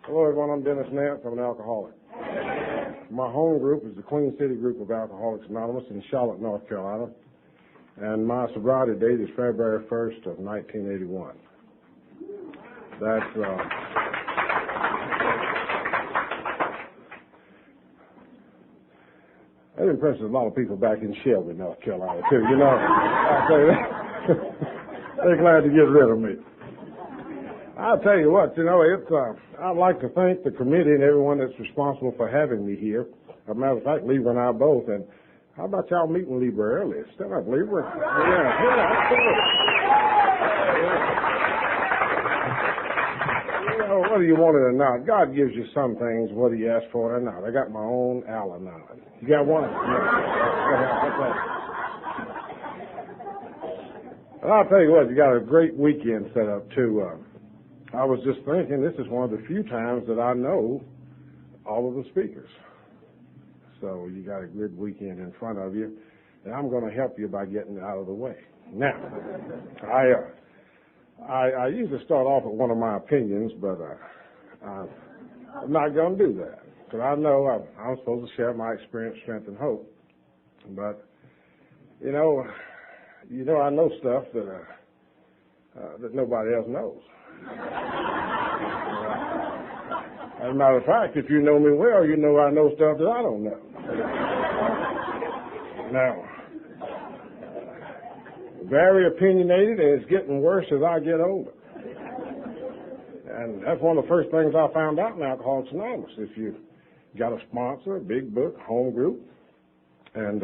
Hello, everyone. I'm Dennis Nance. I'm an alcoholic. My home group is the Queen City group of Alcoholics Anonymous in Charlotte, North Carolina. And my sobriety date is February 1st of 1981. That impresses a lot of people back in Shelby, North Carolina, too. You know, they're glad to get rid of me. I'll tell you what, I'd like to thank the committee and everyone that's responsible for having me here. As a matter of fact, Lieber and I both. And how about y'all meeting Lieber early? Stand up, Lieber. You know, whether you want it or not, God gives you some things, whether you ask for it or not. I got my own Al-Anon. You got one? And I'll tell you what, you got a great weekend set up, too. I was just thinking, this is one of the few times that I know all of the speakers. So you got a good weekend in front of you, and I'm going to help you by getting it out of the way. Now, I usually start off with one of my opinions, but I'm not going to do that, because I know I'm supposed to share my experience, strength, and hope. But, I know stuff that nobody else knows. As a matter of fact, if you know me well, you know I know stuff that I don't know. Now, very opinionated, and it's getting worse as I get older. And that's one of the first things I found out in Alcoholics Anonymous. If you got a sponsor, a big book, home group, and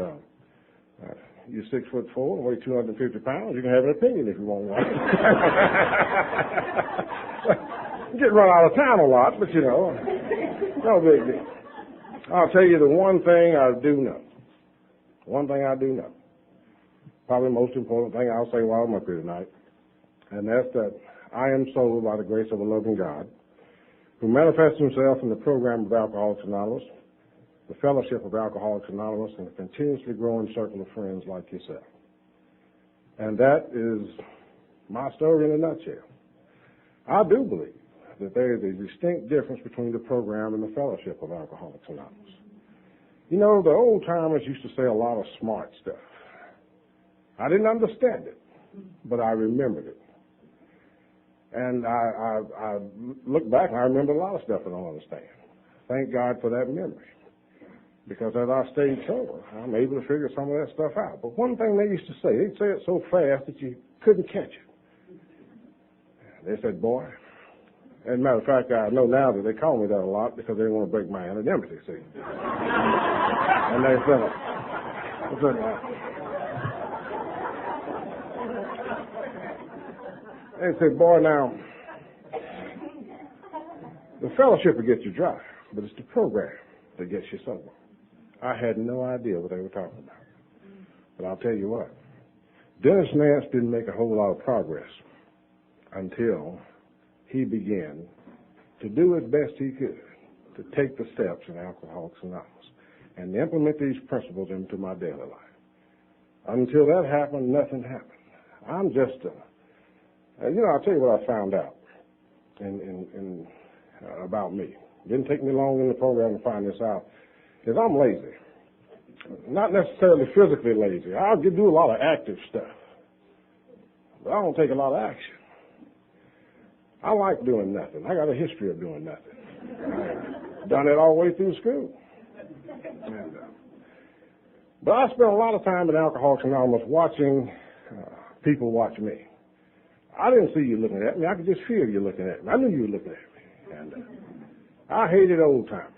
you're 6'4" and weigh 250 pounds, you can have an opinion if you want one. You get run out of town a lot, but no big deal. I'll tell you the one thing I do know. Probably the most important thing I'll say while I'm up here tonight, and that's that I am sober by the grace of a loving God, who manifests himself in the program of Alcoholics Anonymous, the fellowship of Alcoholics Anonymous, and a continuously growing circle of friends like yourself. And that is my story in a nutshell. I do believe that there is a distinct difference between the program and the fellowship of Alcoholics Anonymous. The old-timers used to say a lot of smart stuff. I didn't understand it, but I remembered it. And I look back and I remember a lot of stuff I don't understand. Thank God for that memory. Because as I stayed sober, I'm able to figure some of that stuff out. But one thing they used to say, they'd say it so fast that you couldn't catch it. They said, boy. As a matter of fact, I know now that they call me that a lot because they want to break my anonymity, see. And they said, boy, now, the fellowship will get you dry, but it's the program that gets you sober. I had no idea what they were talking about. But I'll tell you what, Dennis Nance didn't make a whole lot of progress until he began to do as best he could to take the steps in Alcoholics Anonymous and implement these principles into my daily life. Until that happened, nothing happened. I'm just, I'll tell you what I found out about me. It didn't take me long in the program to find this out, because I'm lazy. Not necessarily physically lazy. I'll do a lot of active stuff, but I don't take a lot of action. I like doing nothing. I got a history of doing nothing. I've done it all the way through school. But I spent a lot of time in Alcoholics Anonymous watching people watch me. I didn't see you looking at me. I could just feel you looking at me. I knew you were looking at me. And I hated old-timers.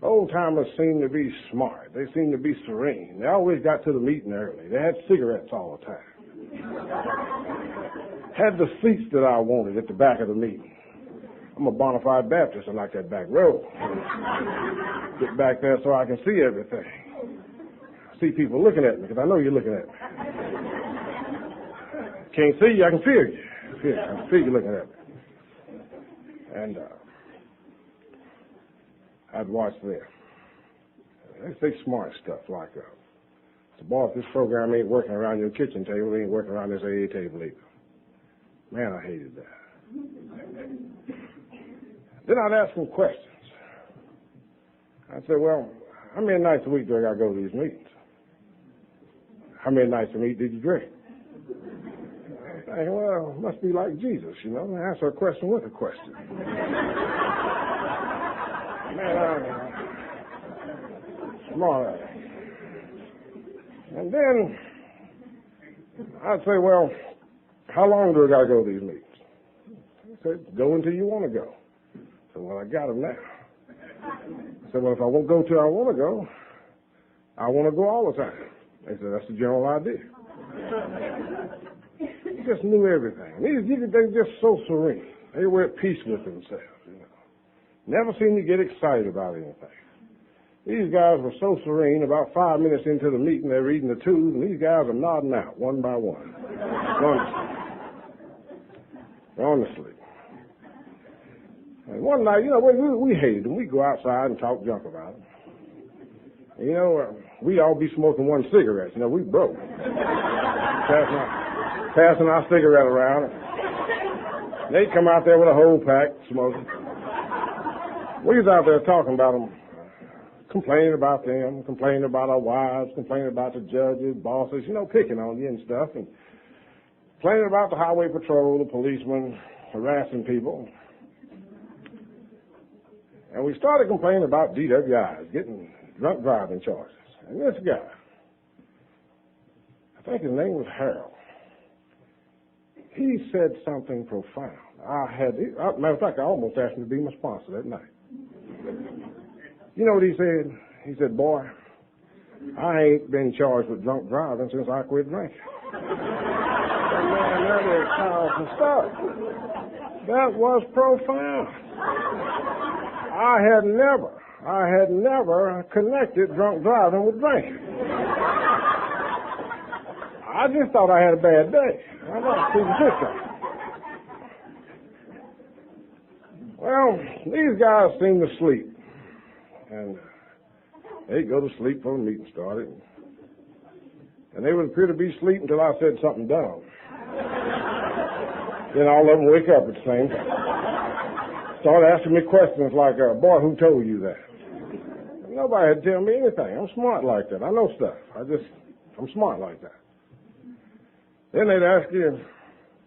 Old-timers seemed to be smart. They seemed to be serene. They always got to the meeting early. They had cigarettes all the time. Had the seats that I wanted at the back of the meeting. I'm a bona fide Baptist. I like that back row. Get back there so I can see everything. See people looking at me, because I know you're looking at me. Can't see you, I can feel you. I can feel you looking at me. And I'd watch them. They say smart stuff like, So, boss, this program ain't working around your kitchen table, it ain't working around this AA table either. Man, I hated that. Then I'd ask them questions. I'd say, well, how many nights a week do I got to go to these meetings? How many nights a week did you drink? I think, well, it must be like Jesus, you know, answer a question with a question. Man, I'm smart. And then I'd say, well, how long do I got to go to these meetings? I said, go until you want to go. So, well, I got them now. I said, well, if I won't go till I want to go, I want to go all the time. They said, that's the general idea. He just knew everything. They're just so serene. They were at peace with themselves, you know. Never seemed to get excited about anything. These guys were so serene. About 5 minutes into the meeting, they're reading the twos, and these guys are nodding out one by one. Going to sleep. Going to sleep. And one night, you know, we hated them. We'd go outside and talk junk about them. And, you know, we'd all be smoking one cigarette. You know, we broke. Passing our cigarette around. They'd come out there with a whole pack smoking. We was out there talking about them, complaining about them, complaining about our wives, complaining about the judges, bosses, you know, picking on you and stuff, and complaining about the highway patrol, the policemen, harassing people. And we started complaining about DWIs, getting drunk driving charges. And this guy, I think his name was Harold, he said something profound. Matter of fact, I almost asked him to be my sponsor that night. You know what he said? He said, boy, I ain't been charged with drunk driving since I quit drinking. Man, that was powerful stuff. That was profound. I had never connected drunk driving with drinking. I just thought I had a bad day. I thought people did something. Well, these guys seem to sleep. And they'd go to sleep before the meeting started. And they would appear to be asleep until I said something dumb. Then all of them wake up at the same time. Start asking me questions like, boy, who told you that? Nobody had to tell me anything. I'm smart like that. I know stuff. I'm smart like that. Then they'd ask you,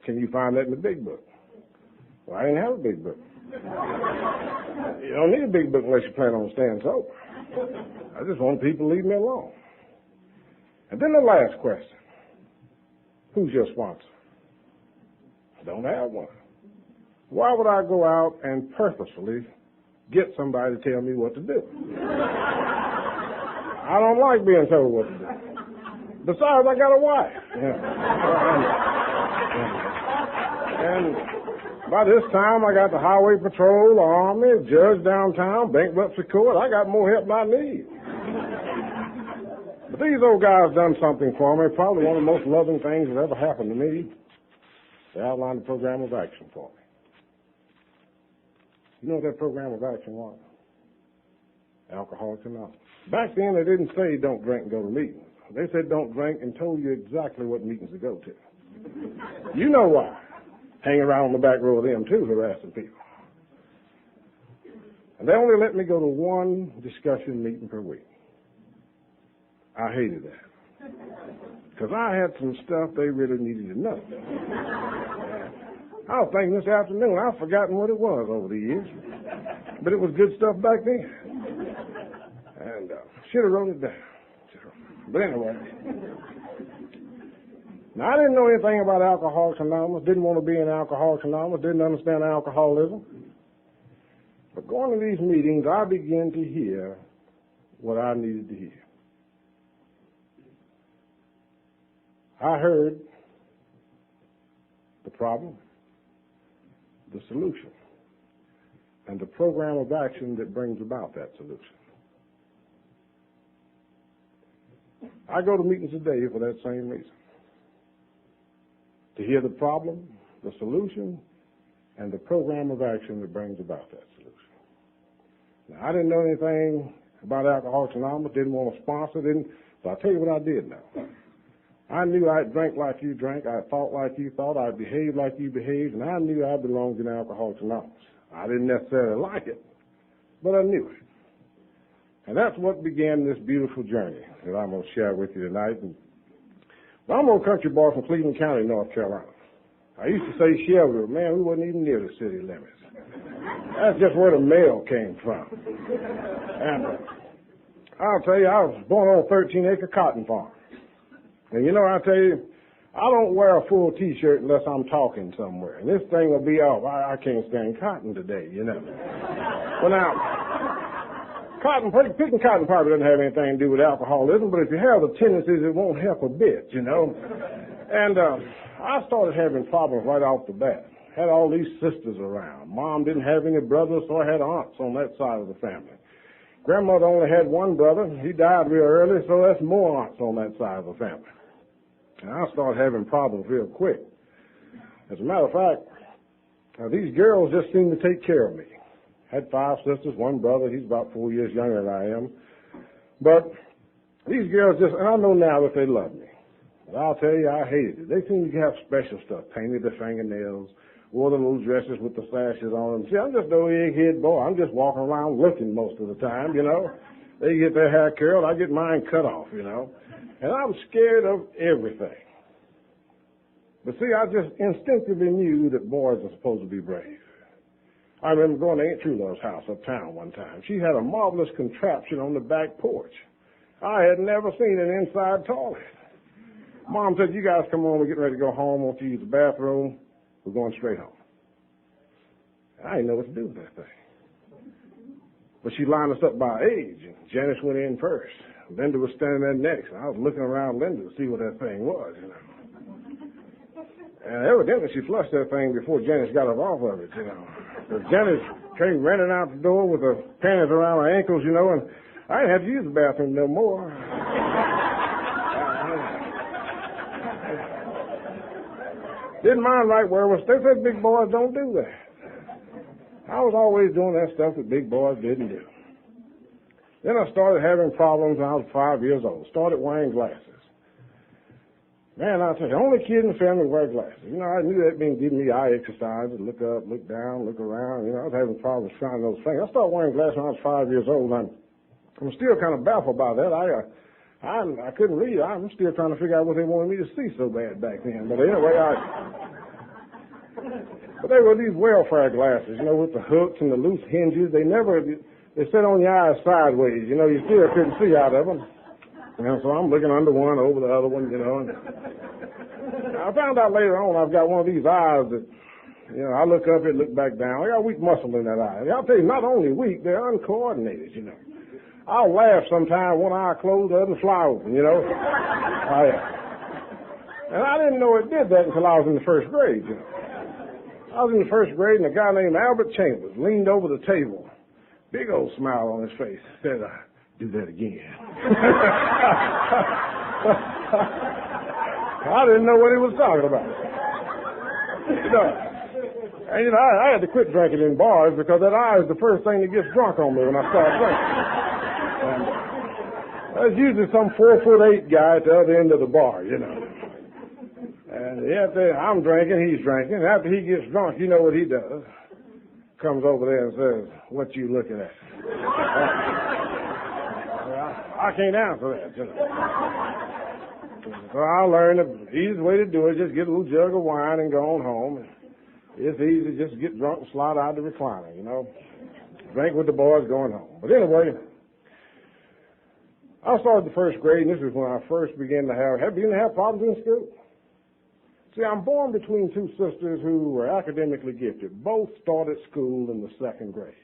can you find that in the big book? Well, I didn't have a big book. You don't need a big book unless you plan on staying sober. I just want people to leave me alone. And then the last question. Who's your sponsor? I don't have one. Why would I go out and purposefully get somebody to tell me what to do? I don't like being told what to do. Besides, I got a wife. And by this time, I got the highway patrol, the army, judge downtown, bankruptcy court. I got more help than I need. But these old guys done something for me, probably one of the most loving things that ever happened to me. They outlined a program of action for me. You know what that program of action was? Alcoholics Anonymous. Back then, they didn't say don't drink and go to meetings. They said don't drink and told you exactly what meetings to go to. You know why. Hang around on the back row of them, too, harassing people. And they only let me go to one discussion meeting per week. I hated that. Because I had some stuff they really needed to know. I was thinking this afternoon, I've forgotten what it was over the years. But it was good stuff back then. And should have wrote it down. But anyway. Now, I didn't know anything about Alcoholics Anonymous, didn't want to be in Alcoholics Anonymous, didn't understand alcoholism. But going to these meetings, I began to hear what I needed to hear. I heard the problem, the solution, and the program of action that brings about that solution. I go to meetings today for that same reason. To hear the problem, the solution, and the program of action that brings about that solution. Now, I didn't know anything about Alcoholics Anonymous, didn't want to sponsor, the So I'll tell you what I did now. I knew I'd drink like you drank, I thought like you thought, I'd behave like you behaved, and I knew I belonged in Alcoholics Anonymous. I didn't necessarily like it, but I knew it. And that's what began this beautiful journey that I'm going to share with you tonight. And I'm a country boy from Cleveland County, North Carolina. I used to say Shelby, man, we wasn't even near the city limits. That's just where the mail came from. And I'll tell you, I was born on a 13-acre cotton farm. And you know, I'll tell you, I don't wear a full T-shirt unless I'm talking somewhere. And this thing will be off. I can't stand cotton today, you know. Well, now, picking cotton probably doesn't have anything to do with alcoholism, but if you have the tendencies, it won't help a bit, you know. And I started having problems right off the bat. Had all these sisters around. Mom didn't have any brothers, so I had aunts on that side of the family. Grandmother only had one brother. He died real early, so that's more aunts on that side of the family. And I started having problems real quick. As a matter of fact, these girls just seemed to take care of me. Had 5 sisters, one brother. He's about 4 years younger than I am. But these girls just, and I know now that they love me. But I'll tell you, I hated it. They seemed to have special stuff, painted their fingernails, wore the little dresses with the sashes on them. See, I'm just no egghead boy. I'm just walking around looking most of the time, you know. They get their hair curled, I get mine cut off, you know. And I'm scared of everything. But see, I just instinctively knew that boys are supposed to be brave. I remember going to Aunt Trulove's house uptown one time. She had a marvelous contraption on the back porch. I had never seen an inside toilet. Mom said, you guys come on, we're getting ready to go home. Won't you use the bathroom? We're going straight home. I didn't know what to do with that thing. But she lined us up by age, and Janice went in first. Linda was standing there next, and I was looking around Linda to see what that thing was, you know. And evidently she flushed that thing before Janice got up off of it, you know. But Janice came running out the door with her panties around her ankles, you know, and I didn't have to use the bathroom no more. Didn't mind right where I was. They said big boys don't do that. I was always doing that stuff that big boys didn't do. Then I started having problems when I was 5 years old. Started wearing glasses. Man, I'll tell you, the only kid in the family to wear glasses. You know, I knew that meant giving me eye exercise, to look up, look down, look around. You know, I was having problems finding those things. I started wearing glasses when I was 5 years old. I'm still kind of baffled by that. I couldn't read. I'm still trying to figure out what they wanted me to see so bad back then. But anyway, but they were these welfare glasses, you know, with the hooks and the loose hinges. They sit on your eyes sideways. You know, you still couldn't see out of them. You know, so I'm looking under one, over the other one, you know. And I found out later on I've got one of these eyes that, you know, I look up, it look back down. I got weak muscle in that eye. I'll tell you, not only weak, they're uncoordinated, you know. I'll laugh sometime, one eye closed, the other fly open, you know. And I didn't know it did that until I was in the first grade, you know. I was in the first grade, and a guy named Albert Chambers leaned over the table, big old smile on his face, said, do that again. I didn't know what he was talking about. You know, and you know, I had to quit drinking in bars because that eye is the first thing that gets drunk on me when I start drinking. And there's usually some 4'8" guy at the other end of the bar, you know. And after I'm drinking, he's drinking. After he gets drunk, you know what he does. Comes over there and says, what you looking at? I can't answer that, you know. So I learned the easiest way to do it is just get a little jug of wine and go on home. And it's easy to just get drunk and slide out the recliner, you know. Drink with the boys going home. But anyway, I started the first grade, and this is when I first began to have problems in school. See, I'm born between 2 sisters who were academically gifted. Both started school in the 2nd grade.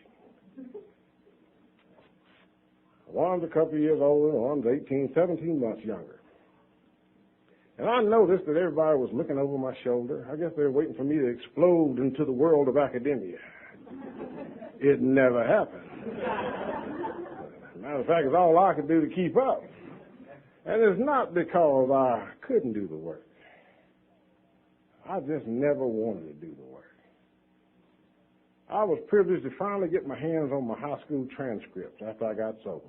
One's a couple of years older, one's 17 months younger. And I noticed that everybody was looking over my shoulder. I guess they were waiting for me to explode into the world of academia. It never happened. Matter of fact, it's all I could do to keep up. And it's not because I couldn't do the work. I just never wanted to do the work. I was privileged to finally get my hands on my high school transcripts after I got sober.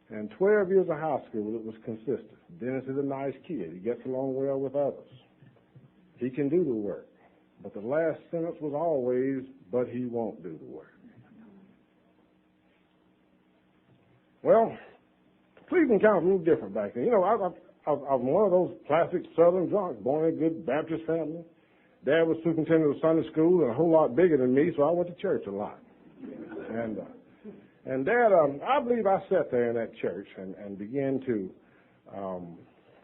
And 12 years of high school, it was consistent. Dennis is a nice kid. He gets along well with others. He can do the work. But the last sentence was always, but he won't do the work. Well, Cleveland County was a little different back then. You know, I'm one of those classic Southern drunks, born in a good Baptist family. Dad was superintendent of Sunday school and a whole lot bigger than me, so I went to church a lot. And Dad, I believe I sat there in that church and began to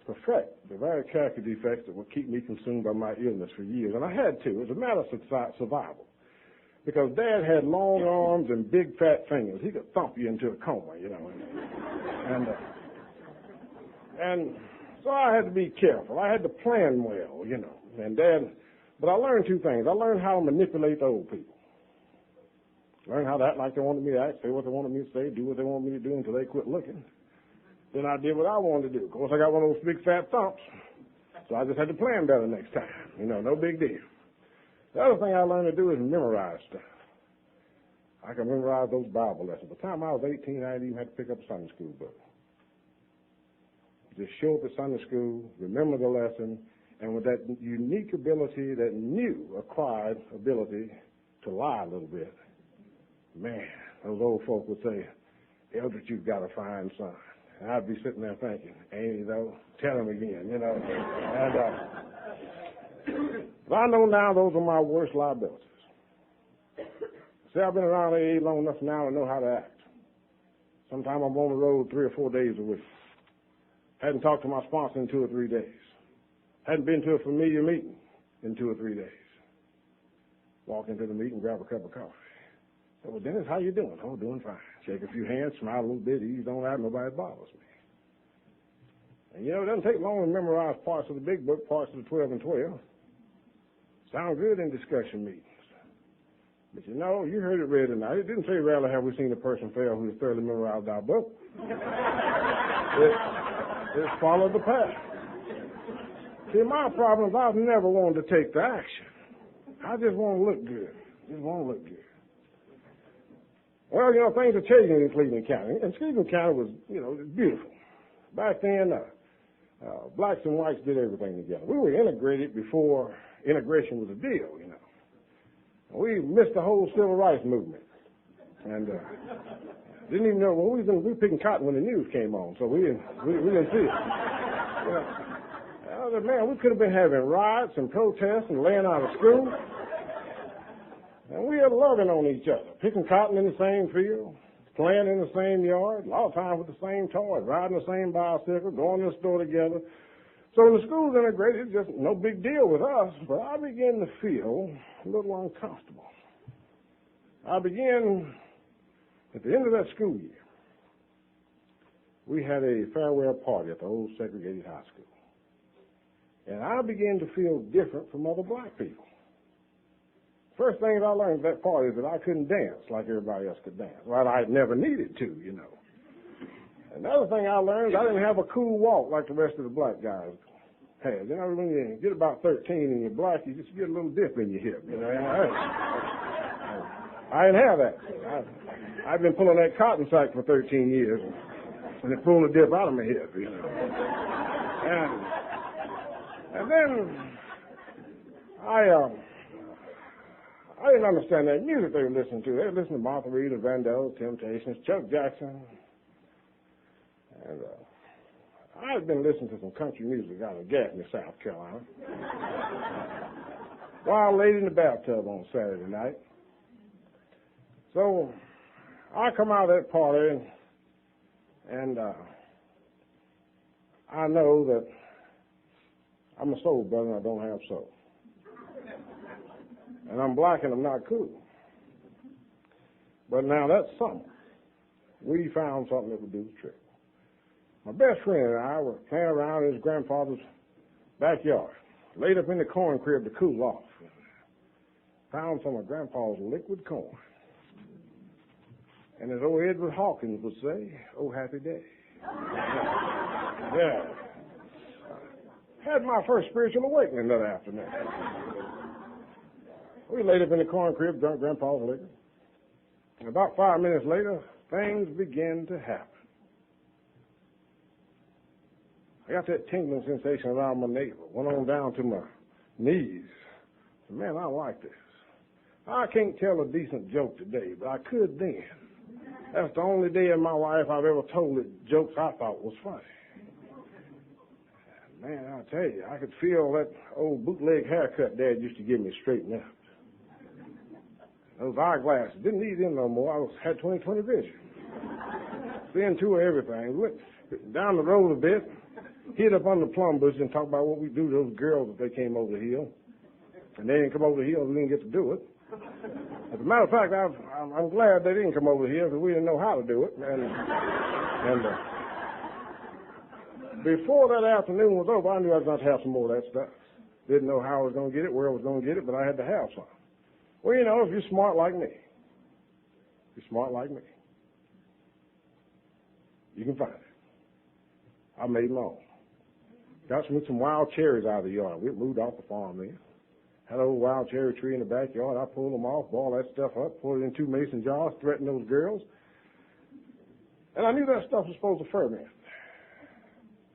perfect the very character defects that would keep me consumed by my illness for years. And I had to. It was a matter of survival. Because Dad had long arms and big fat fingers. He could thump you into a coma, you know. And so I had to be careful. I had to plan well, you know. But I learned two things. I learned how to manipulate the old people. Learned how to act like they wanted me to act, say what they wanted me to say, do what they wanted me to do until they quit looking. Then I did what I wanted to do. Of course, I got one of those big fat thumps. So I just had to plan better next time. You know, no big deal. The other thing I learned to do is memorize stuff. I can memorize those Bible lessons. By the time I was 18, I didn't even have to pick up a Sunday school book. Just show up at Sunday school, remember the lesson, and with that unique ability, that new acquired ability to lie a little bit, man, those old folk would say, Eldridge, you've got a fine son. And I'd be sitting there thinking, ain't he though? Tell him again, you know. But I know now those are my worst liabilities. See, I've been around AA long enough now to know how to act. Sometimes I'm on the road 3 or 4 days a week. Hadn't talked to my sponsor in 2 or 3 days. Hadn't been to a familiar meeting in 2 or 3 days. Walk into the meeting, grab a cup of coffee. Say, well, Dennis, how you doing? Oh, doing fine. Shake a few hands, smile a little bit, ease on out, nobody bothers me. And, you know, it doesn't take long to memorize parts of the big book, parts of the 12 and 12. Sound good in discussion meetings. But, you know, you heard it read tonight. It didn't say, rarely have we seen a person fail who has thoroughly memorized our book. It followed the path. See, my problem is I've never wanted to take the action. I just want to look good. Just want to look good. Well, you know, things are changing in Cleveland County. And Cleveland County was, you know, beautiful. Back then, blacks and whites did everything together. We were integrated before integration was a deal, you know. We missed the whole civil rights movement. And didn't even know, we were picking cotton when the news came on, so we didn't see it. You know, man, we could have been having riots and protests and laying out of school. And we are loving on each other, picking cotton in the same field, playing in the same yard, a lot of times with the same toys, riding the same bicycle, going to the store together. So when the school's integrated, it's just no big deal with us, but I began to feel a little uncomfortable. I began, at the end of that school year, we had a farewell party at the old segregated high school. And I began to feel different from other black people. First thing I learned at that party is that I couldn't dance like everybody else could dance. Well, I never needed to, you know. Another thing I learned is I didn't have a cool walk like the rest of the black guys had. You know, when you get about 13 and you're black, you just get a little dip in your hip, you know. I didn't have that. I've been pulling that cotton sack for 13 years, and it pulled the dip out of my hip, you know. And then I didn't understand that music they were listening to. They were listening to Martha Reed, Vandal, Temptations, Chuck Jackson. And I had been listening to some country music out of Gaffney, South Carolina, while I laid in the bathtub on Saturday night. So I come out of that party, and I know that I'm a soul brother and I don't have soul. And I'm black and I'm not cool. But now that summer, we found something that would do the trick. My best friend and I were playing around in his grandfather's backyard, laid up in the corn crib to cool off. Found some of Grandpa's liquid corn. And as old Edward Hawkins would say, oh, happy day. Yeah. Had my first spiritual awakening that afternoon. We laid up in the corn crib, drank Grandpa's liquor. And about 5 minutes later, things began to happen. I got that tingling sensation around my navel. Went on down to my knees. Man, I like this. I can't tell a decent joke today, but I could then. That's the only day in my life I've ever told it jokes I thought was funny. Man, I'll tell you, I could feel that old bootleg haircut Dad used to give me straighten out. Those eyeglasses, didn't need them no more. I had 20/20 vision. Seeing to everything. Went down the road a bit, hid up on the plum bush and talked about what we do to those girls if they came over the hill. And they didn't come over the hill, we didn't get to do it. As a matter of fact, I'm glad they didn't come over here because we didn't know how to do it. And before that afternoon was over, I knew I was going to have some more of that stuff. Didn't know how I was going to get it, where I was going to get it, but I had to have some. Well, you know, if you're smart like me, you can find it. I made my own. Got some wild cherries out of the yard. We moved off the farm then. Had an old wild cherry tree in the backyard. I pulled them off, boiled that stuff up, put it in 2 mason jars, threatened those girls. And I knew that stuff was supposed to ferment.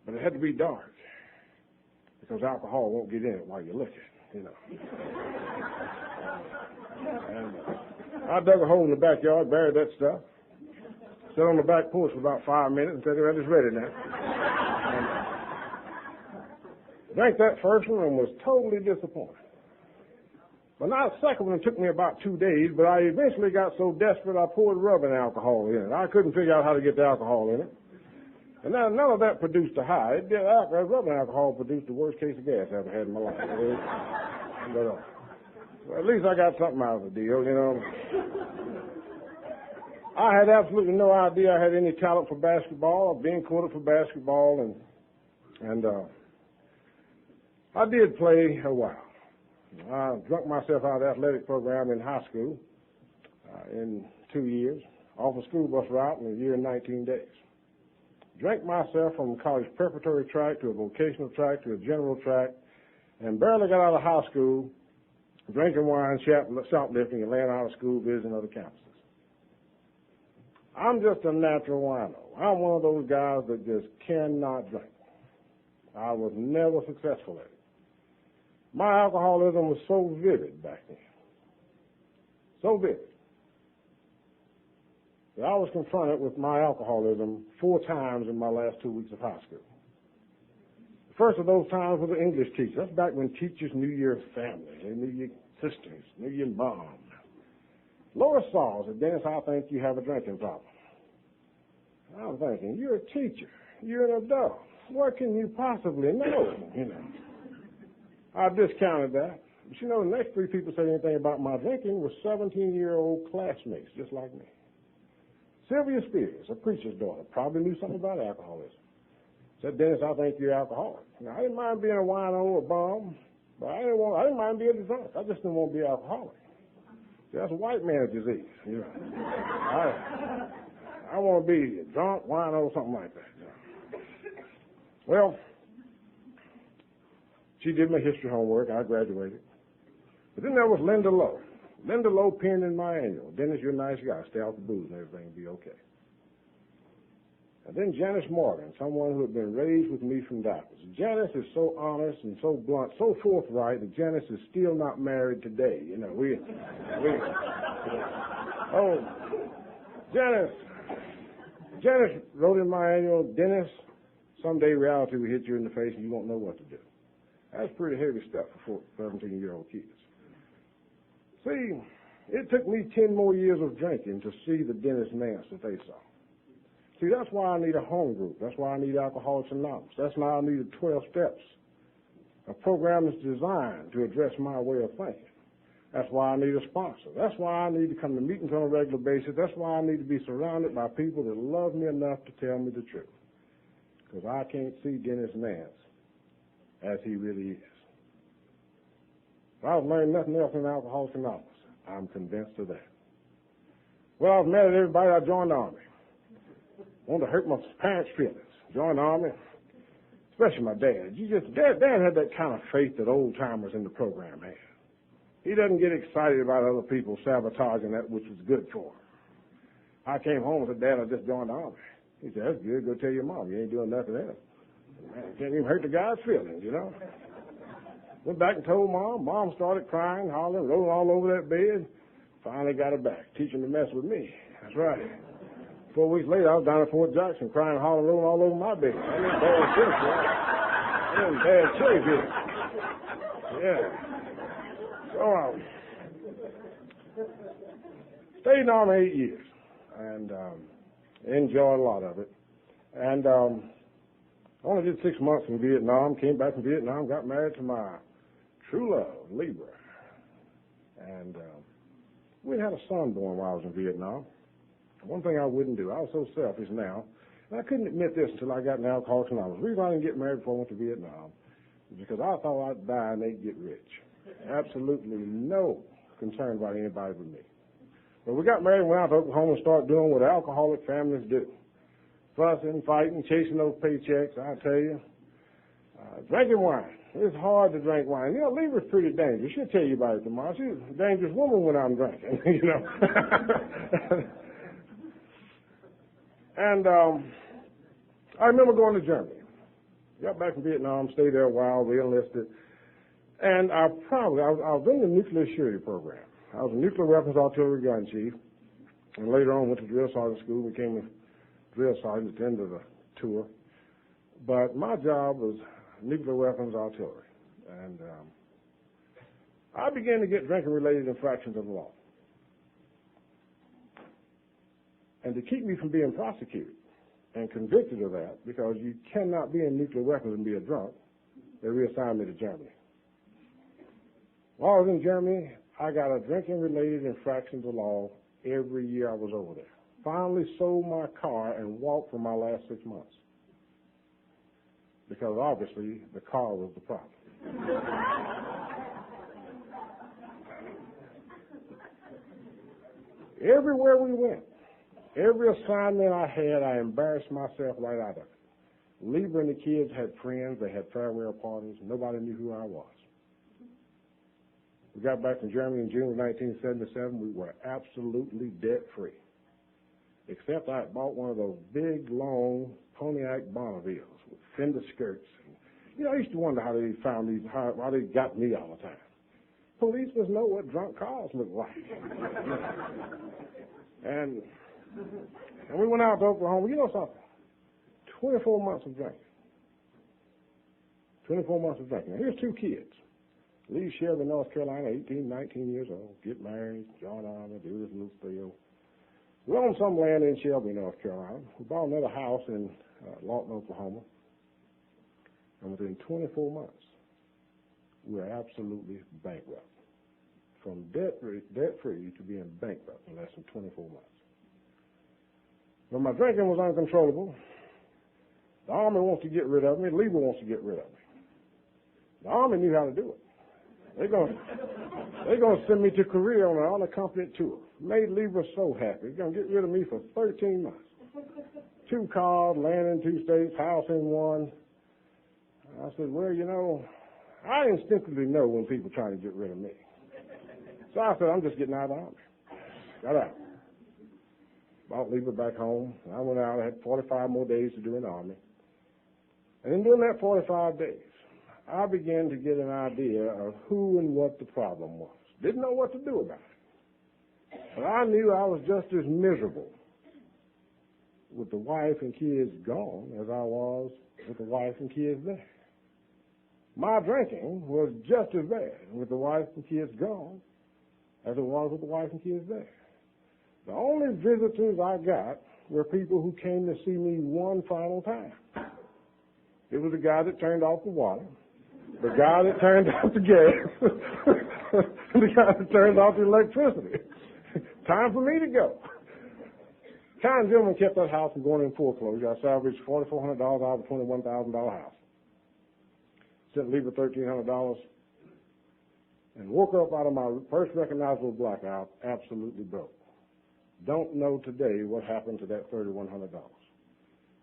But it had to be dark. Because alcohol won't get in it while you lick it, you know. And I dug a hole in the backyard, buried that stuff. Sat on the back porch for about 5 minutes and said, well, it's ready now. And drank that first one and was totally disappointed. But now the second one took me about 2 days, but I eventually got so desperate I poured rubbing alcohol in it. I couldn't figure out how to get the alcohol in it. And now none of that produced a high. Rubbing alcohol produced the worst case of gas I ever had in my life. But, well, at least I got something out of the deal, you know. I had absolutely no idea I had any talent for basketball or being quoted for basketball, and I did play a while. I drunk myself out of the athletic program in high school in 2 years, off a school bus route in a year and 19 days. Drank myself from college preparatory track to a vocational track to a general track, and barely got out of high school, drinking wine, shoplifting, and laying out of school visiting other campuses. I'm just a natural wino. I'm one of those guys that just cannot drink. I was never successful at it. My alcoholism was so vivid back then. So vivid. That I was confronted with my alcoholism 4 times in my last 2 weeks of high school. The first of those times was an English teacher. That's back when teachers knew your family. They knew your sisters, knew your mom. Lois saw said, Dennis, I think you have a drinking problem. I was thinking, you're a teacher. You're an adult. What can you possibly know? You know. I discounted that. But you know, the next 3 people said anything about my drinking were 17-year-old classmates, just like me. Sylvia Spears, a preacher's daughter, probably knew something about alcoholism. Said, Dennis, I think you're alcoholic. Now, I didn't mind being a wino or a bum, but I didn't mind being a drunk. I just didn't want to be alcoholic. See, that's a white man's disease. You know. I want to be a drunk, wino, something like that. You know. Well, she did my history homework. I graduated. But then there was Linda Lowe. Linda Lowe penned in my annual, Dennis, you're a nice guy. Stay out the booze and everything will be okay. And then Janice Morgan, someone who had been raised with me from diapers. Janice is so honest and so blunt, so forthright that Janice is still not married today. You know, Janice wrote in my annual, Dennis, someday reality will hit you in the face and you won't know what to do. That's pretty heavy stuff for 17-year-old kids. See, it took me 10 more years of drinking to see the Dennis Nance that they saw. See, that's why I need a home group. That's why I need Alcoholics Anonymous. That's why I need 12 steps. A program that's designed to address my way of thinking. That's why I need a sponsor. That's why I need to come to meetings on a regular basis. That's why I need to be surrounded by people that love me enough to tell me the truth. Because I can't see Dennis Nance as he really is. If I've learned nothing else in Alcoholics Anonymous, I'm convinced of that. Well, I was mad at everybody. I joined the Army. Wanted to hurt my parents' feelings. Joined the Army, especially my dad. Dad had that kind of faith that old-timers in the program had. He doesn't get excited about other people sabotaging that which was good for him. I came home and said, Dad, I just joined the Army. He said, that's good. Go tell your mom. You ain't doing nothing else. Man, it can't even hurt the guy's feelings, you know. Went back and told Mom. Mom started crying, hollering, rolling all over that bed. Finally got her back, teaching to mess with me. That's right. 4 weeks later, I was down at Fort Jackson crying, hollering, rolling all over my bed. I didn't bad shape, right? I didn't bad shape here. Yeah. So, stayed in the Army 8 years and enjoyed a lot of it. And only did 6 months in Vietnam, came back from Vietnam, got married to my true love, Libra. And we had a son born while I was in Vietnam. One thing I wouldn't do, I was so selfish now, and I couldn't admit this until I got in Alcoholics Anonymous. The reason I didn't get married before I went to Vietnam is because I thought I'd die and they'd get rich. Absolutely no concern about anybody but me. But we got married and went out to Oklahoma and started doing what alcoholic families do. Fussing, fighting, chasing those paychecks, I tell you. Drinking wine. It's hard to drink wine. You know, Libra's pretty dangerous. She'll tell you about it tomorrow. She's a dangerous woman when I'm drinking, you know. And I remember going to Germany. Got back from Vietnam, stayed there a while, re-enlisted. And I was in the nuclear surety program. I was a nuclear weapons artillery gun chief. And later on went to drill sergeant school, became a drill sergeant at the end of the tour. But my job was nuclear weapons artillery. And I began to get drinking-related infractions of the law. And to keep me from being prosecuted and convicted of that, because you cannot be in nuclear weapons and be a drunk, they reassigned me to Germany. While I was in Germany, I got a drinking-related infractions of law every year I was over there. Finally sold my car and walked for my last 6 months. Because obviously the car was the problem. Everywhere we went, every assignment I had, I embarrassed myself right out of it. Libra and the kids had friends. They had farewell parties. Nobody knew who I was. We got back from Germany in June of 1977. We were absolutely debt-free. Except I had bought one of those big, long Pontiac Bonnevilles with fender skirts. You know, I used to wonder how they found these, how they got me all the time. Police must know what drunk cars look like. And we went out to Oklahoma. You know something? 24 months of drinking. 24 months of drinking. Now, here's 2 kids. Leave Shelby, North Carolina, 18, 19 years old. Get married, join Army, do this little spiel. We own some land in Shelby, North Carolina. We bought another house in Lawton, Oklahoma. And within 24 months, we were absolutely bankrupt. From debt-free to being bankrupt in less than 24 months. When my drinking was uncontrollable, the Army wants to get rid of me, Libra wants to get rid of me. The Army knew how to do it. They're going to send me to Korea on an unaccompanied tour. Made Libra so happy. They're going to get rid of me for 13 months. 2 cars, land in 2 states, house in 1. I said, well, you know, I instinctively know when people are trying to get rid of me. So I said, I'm just getting out of the Army. Got out. Brought Libra back home. I went out. I had 45 more days to do in the Army. And in doing that 45 days, I began to get an idea of who and what the problem was. Didn't know what to do about it. But I knew I was just as miserable with the wife and kids gone as I was with the wife and kids there. My drinking was just as bad with the wife and kids gone as it was with the wife and kids there. The only visitors I got were people who came to see me one final time. It was the guy that turned off the water, the guy that turned off the gas, and the guy that turned off the electricity. Time for me to go. Kind gentleman kept that house from going in foreclosure. I salvaged $4,400 out of a $21,000 house. Sent Libra $1,300 and woke up out of my first recognizable blackout absolutely broke. Don't know today what happened to that $3,100.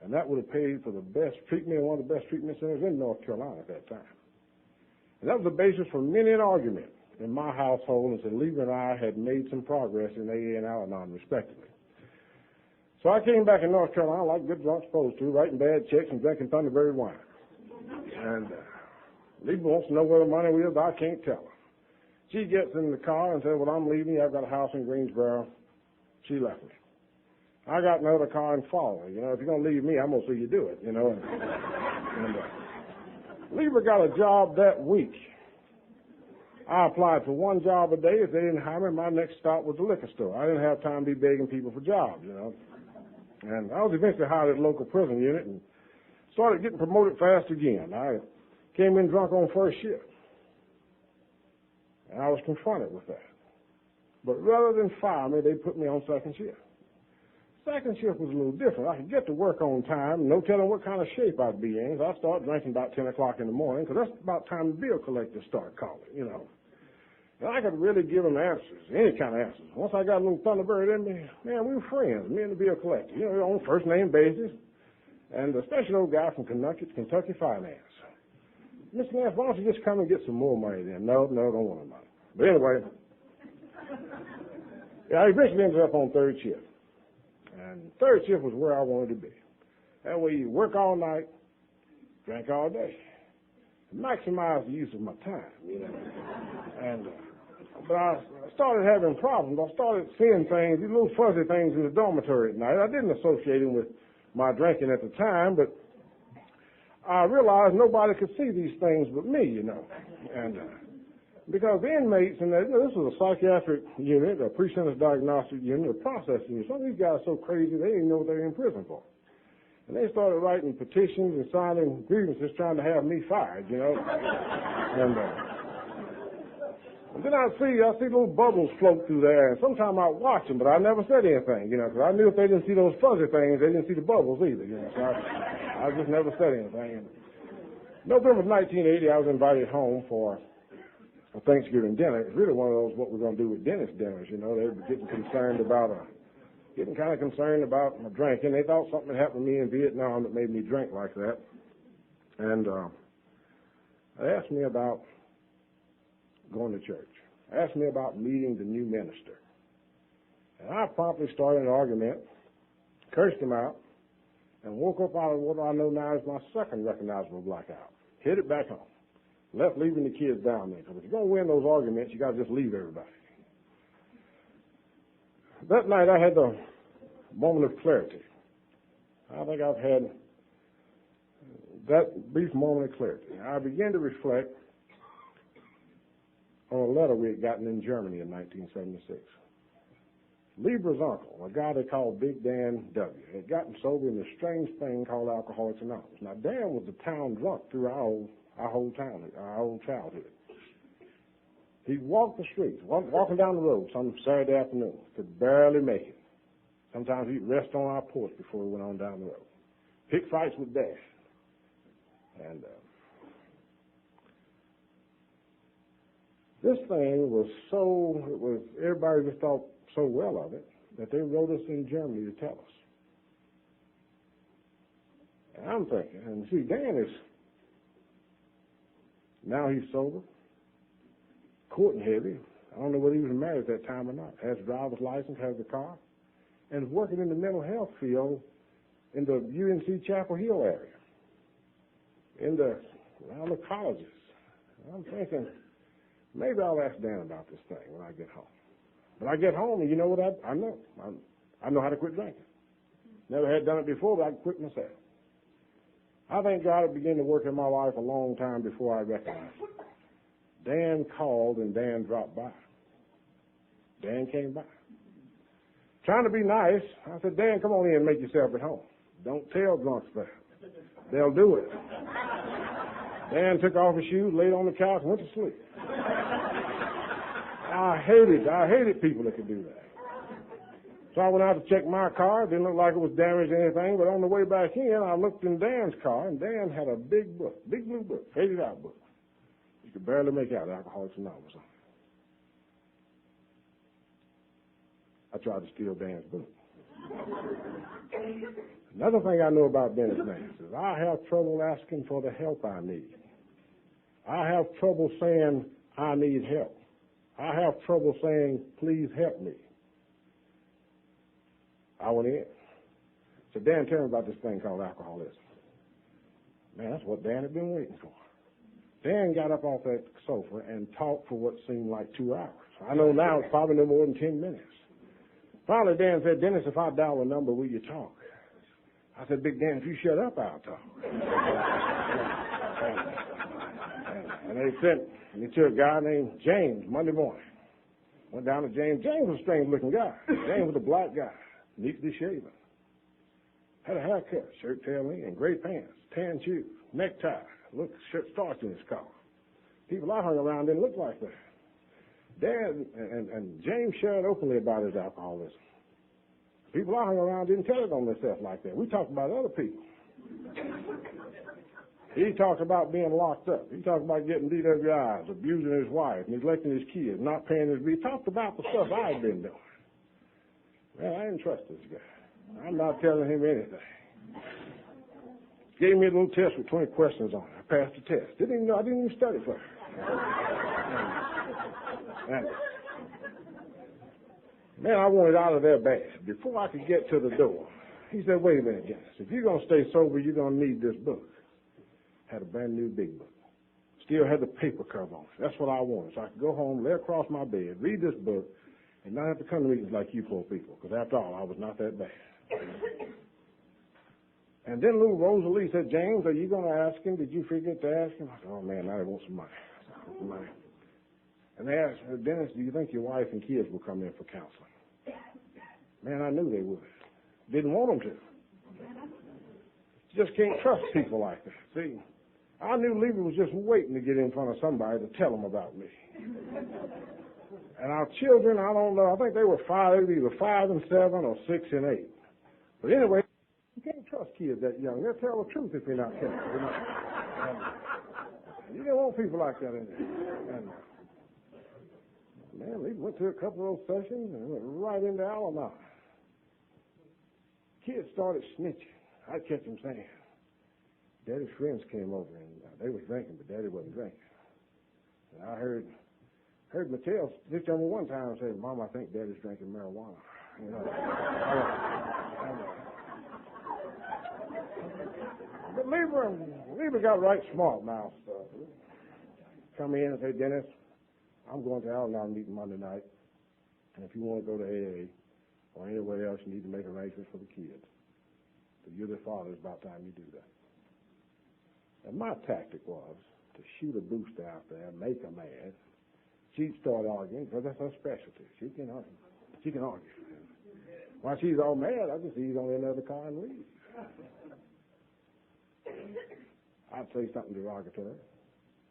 And that would have paid for the best treatment in one of the best treatment centers in North Carolina at that time. And that was the basis for many an argument in my household, and said Libra and I had made some progress in AA and Al-Anon respectively. So I came back in North Carolina like good drunk supposed to, writing bad checks and drinking Thunderbird wine. And Lisa wants to know where the money is, but I can't tell her. She gets in the car and says, well, I'm leaving you. I've got a house in Greensboro. She left me. I got another car and followed her. You know, if you're going to leave me, I'm going to see you do it, you know. And Lisa got a job that week. I applied for one job a day. If they didn't hire me, my next stop was the liquor store. I didn't have time to be begging people for jobs, you know. And I was eventually hired at a local prison unit and started getting promoted fast again. I came in drunk on first shift. And I was confronted with that. But rather than fire me, they put me on second shift. Second shift was a little different. I could get to work on time, no telling what kind of shape I'd be in. So I started drinking about 10 o'clock in the morning, because that's about time the bill collectors start calling, you know. And I could really give them answers, any kind of answers. Once I got a little Thunderbird in me, man, we were friends, me and the bill collector, you know, on first name basis. And especially old guy from Kentucky Finance. Mr. Nance, why don't you just come and get some more money then? No, don't want any money. But anyway, I eventually ended up on third shift. And third shift was where I wanted to be. That way you work all night, drink all day. Maximize the use of my time, you know. And but I started having problems. I started seeing things, these little fuzzy things in the dormitory at night. I didn't associate them with my drinking at the time, but I realized nobody could see these things but me, you know. And because the inmates, and this was a psychiatric unit, a pre-sentence diagnostic unit, a processing unit. Some of these guys are so crazy they didn't even know what they were in prison for. And they started writing petitions and signing grievances trying to have me fired, you know. And then I see little bubbles float through there, and sometimes I'd watch them, but I never said anything, you know, because I knew if they didn't see those fuzzy things, they didn't see the bubbles either, you know. So I just never said anything. And November of 1980, I was invited home for a Thanksgiving dinner. It was really one of those what we're going to do with Dennis dinners, you know. They were getting kind of concerned about my drinking. They thought something had happened to me in Vietnam that made me drink like that. And they asked me about going to church. They asked me about meeting the new minister. And I promptly started an argument, cursed him out, and woke up out of what I know now is my second recognizable blackout. Headed back home. Left leaving the kids down there. Because if you're going to win those arguments, you got to just leave everybody. That night I had the moment of clarity. I think I've had that brief moment of clarity. I began to reflect on a letter we had gotten in Germany in 1976. Libra's uncle, a guy they called Big Dan W., had gotten sober in this strange thing called Alcoholics Anonymous. Now, Dan was the town drunk through our whole childhood. He'd walk the streets, walking down the road some Saturday afternoon, could barely make it. Sometimes he'd rest on our porch before we went on down the road. Pick fights with Dad. And this thing was everybody just thought so well of it that they wrote us in Germany to tell us. And I'm thinking, and see, now he's sober, courting heavy. I don't know whether he was married at that time or not. Has a driver's license, has a car, and is working in the mental health field in the UNC Chapel Hill area, around the colleges. And I'm thinking, maybe I'll ask Dan about this thing when I get home. But I get home, and you know what I know? I know how to quit drinking. Never had done it before, but I can quit myself. I think God had begun to work in my life a long time before I recognized it. Dan called, and Dan dropped by. Dan came by. Trying to be nice, I said, Dan, come on in and make yourself at home. Don't tell drunks that. They'll do it. Dan took off his shoes, laid on the couch, and went to sleep. I hated people that could do that. So I went out to check my car. It didn't look like it was damaged or anything, but on the way back in, I looked in Dan's car, and Dan had a big book, big blue book, faded out book. You could barely make out Alcoholics Anonymous on it. I tried to steal Dan's book. Another thing I know about Dennis Nance is I have trouble asking for the help I need. I have trouble saying I need help. I have trouble saying, please help me. I went in. So Dan, tell me about this thing called alcoholism. Man, that's what Dan had been waiting for. Dan got up off that sofa and talked for what seemed like 2 hours. I know now it's probably no more than 10 minutes. Finally, Dan said, Dennis, if I dial a number, will you talk? I said, Big Dan, if you shut up, I'll talk. And they sent me to a guy named James Monday morning. Went down to James. James was a strange-looking guy. James was a black guy, neatly shaven. Had a haircut, shirt tail in, gray pants, tan shoes, necktie, shirt starched in his collar. People I hung around didn't look like that. Dan and James shared openly about his alcoholism. People I hung around didn't tell it on themselves like that. We talked about other people. He talked about being locked up. He talked about getting DWIs, abusing his wife, neglecting his kids, not paying his bills. He talked about the stuff I had been doing. Man, I didn't trust this guy. I'm not telling him anything. Gave me a little test with 20 questions on it. I passed the test. I didn't even study for it. Man, I wanted out of there bad. Before I could get to the door, he said, wait a minute, Dennis. If you're going to stay sober, you're going to need this book. Had a brand new big book. Still had the paper cover on it. That's what I wanted. So I could go home, lay across my bed, read this book, and not have to come to meetings like you poor people. Because after all, I was not that bad. And then little Rosalie said, James, are you going to ask him? Did you forget to ask him? I said, oh, man, now they want some money. And they asked, Dennis, do you think your wife and kids will come in for counseling? Man, I knew they would. Didn't want them to. Just can't trust people like that. See, I knew Levy was just waiting to get in front of somebody to tell them about me. And our children, I don't know, I think they were either 5 and 7 or 6 and 8. But anyway, you can't trust kids that young. They'll tell the truth if you're not careful. You don't want people like that in there. And, man, Levy went to a couple of those sessions and went right into Al-Anon. Kids started snitching. I'd catch them saying, Daddy's friends came over and they was drinking, but Daddy wasn't drinking. And I heard Mattel snitch on me one time and say, Mom, I think Daddy's drinking marijuana. You know. But Lieber got right smart now. So come in and say, Dennis, I'm going to Al-Anon meeting Monday night, and if you want to go to AA or anywhere else, you need to make arrangements for the kids. So you're the father, it's about time you do that. And my tactic was to shoot a booster out there, make her mad. She'd start arguing, because that's her specialty. She can argue. While she's all mad, I just ease on in the car and leave. I'd say something derogatory.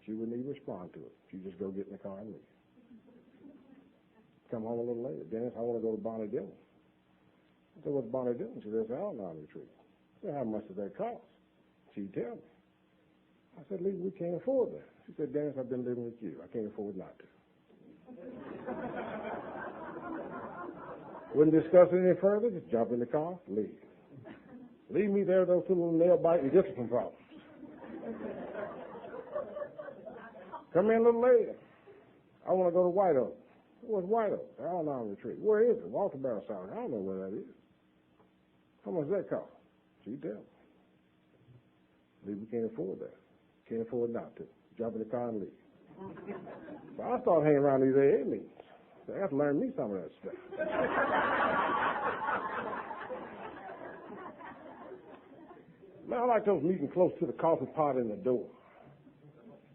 She wouldn't even respond to it. She'd just go get in the car and leave. Come home a little later. Dennis, I want to go to Bonnie Dillon. I said, what's Bonnie Dillon? She said, it's Al-Anon retreat. I said, how much does that cost? She'd tell me. I said, Lee, we can't afford that. She said, Dennis, I've been living with you. I can't afford not to. Wouldn't discuss it any further. Just jump in the car, leave. Leave me there with those two little nail-biting discipline problems. Come in a little later. I want to go to White Oak. What's White Oak? Al-Anon retreat. Where is it? Walter Barrel South. I don't know where that is. How much does that cost? She tell me. Lee, we can't afford that. Can't afford not to. Jump in the car and leave. So I started hanging around these AA meetings. So I have to learn me some of that stuff. Man, I like those meetings close to the coffee pot in the door.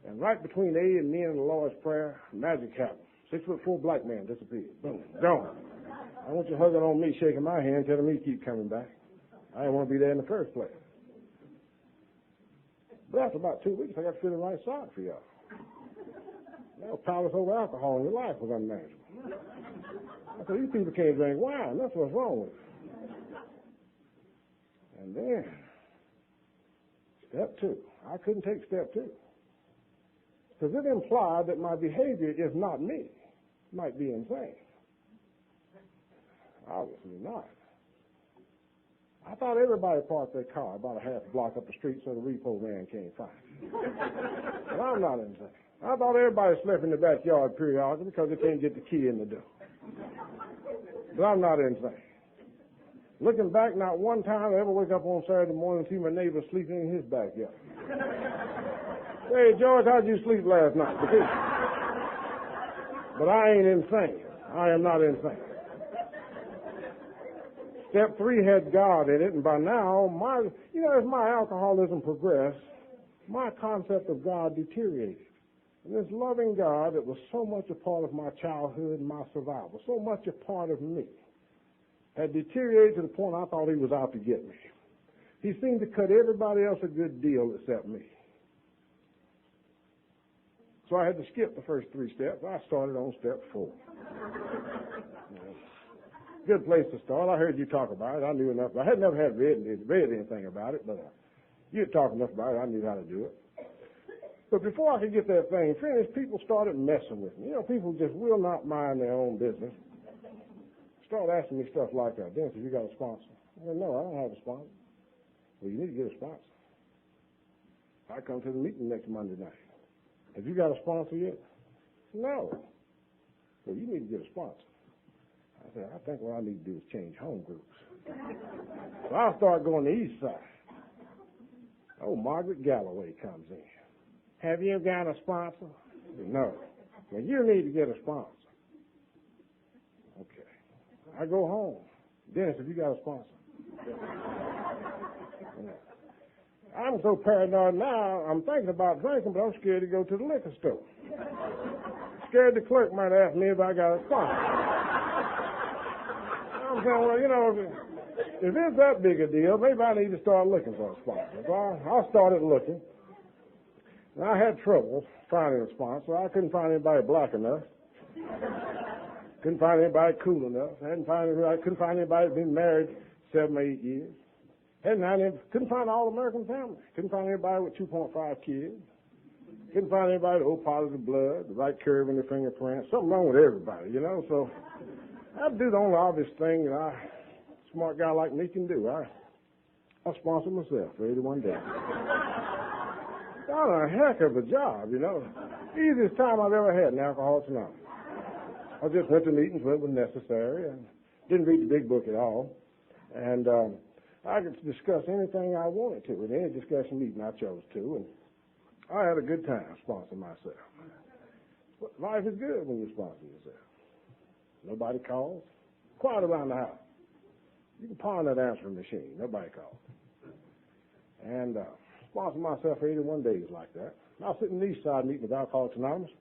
And right between A and me and the Lord's Prayer, magic happened. 6'4" black man disappeared. Boom, gone. I want you hugging on me, shaking my hand, telling me to keep coming back. I didn't want to be there in the first place. But after about 2 weeks, I got feeling right sorry for y'all. Now, powerless over alcohol in your life was unmanageable. I said, these people can't drink wine. That's what's wrong with them. And then, step 2. I couldn't take step 2. Because it implied that my behavior is not me. It might be insane. Obviously not. I thought everybody parked their car about a half block up the street so the repo man can't find it. But I'm not insane. I thought everybody slept in the backyard periodically because they can't get the key in the door. But I'm not insane. Looking back, not one time I ever wake up on Saturday morning and see my neighbor sleeping in his backyard. Hey, George, how'd you sleep last night? But I ain't insane. I am not insane. Step 3 had God in it, and by now, as my alcoholism progressed, my concept of God deteriorated. And this loving God that was so much a part of my childhood and my survival, so much a part of me, had deteriorated to the point I thought he was out to get me. He seemed to cut everybody else a good deal except me. So I had to skip the first 3 steps. I started on step 4. Good place to start. I heard you talk about it. I knew enough. I had never read anything about it, but you had talked enough about it. I knew how to do it. But before I could get that thing finished, people started messing with me. People just will not mind their own business. Started asking me stuff like that. Dennis, have you got a sponsor? I said, no, I don't have a sponsor. Well, you need to get a sponsor. I come to the meeting next Monday night. Have you got a sponsor yet? No. Well, you need to get a sponsor. I said, I think what I need to do is change home groups. So I'll start going to the east side. Oh, Margaret Galloway comes in. Have you got a sponsor? No. Well, you need to get a sponsor. Okay. I go home. Dennis, have you got a sponsor? I'm so paranoid now, I'm thinking about drinking, but I'm scared to go to the liquor store. Scared the clerk might ask me if I got a sponsor. I'm saying, well, if it's that big a deal, maybe I need to start looking for a sponsor. So I started looking. And I had trouble finding a sponsor. I couldn't find anybody black enough. Couldn't find anybody cool enough. I couldn't find anybody who'd been married 7 or 8 years. Couldn't find all American families. Couldn't find anybody with 2.5 kids. Couldn't find anybody with O positive blood, the right curve in their fingerprints. Something wrong with everybody, So I'd do the only obvious thing that a smart guy like me can do. I sponsor myself for 81 days. Done a heck of a job, Easiest time I've ever had in Alcoholics Anonymous. I just went to meetings when it was necessary and didn't read the big book at all. And I could discuss anything I wanted to in any discussion meeting I chose to. And I had a good time sponsoring myself. But life is good when you sponsor yourself. Nobody calls. Quiet around the house. You can pawn that answering machine. Nobody calls. And sponsored myself for 81 days like that. I was sitting in the east side meeting with Alcoholics Anonymous.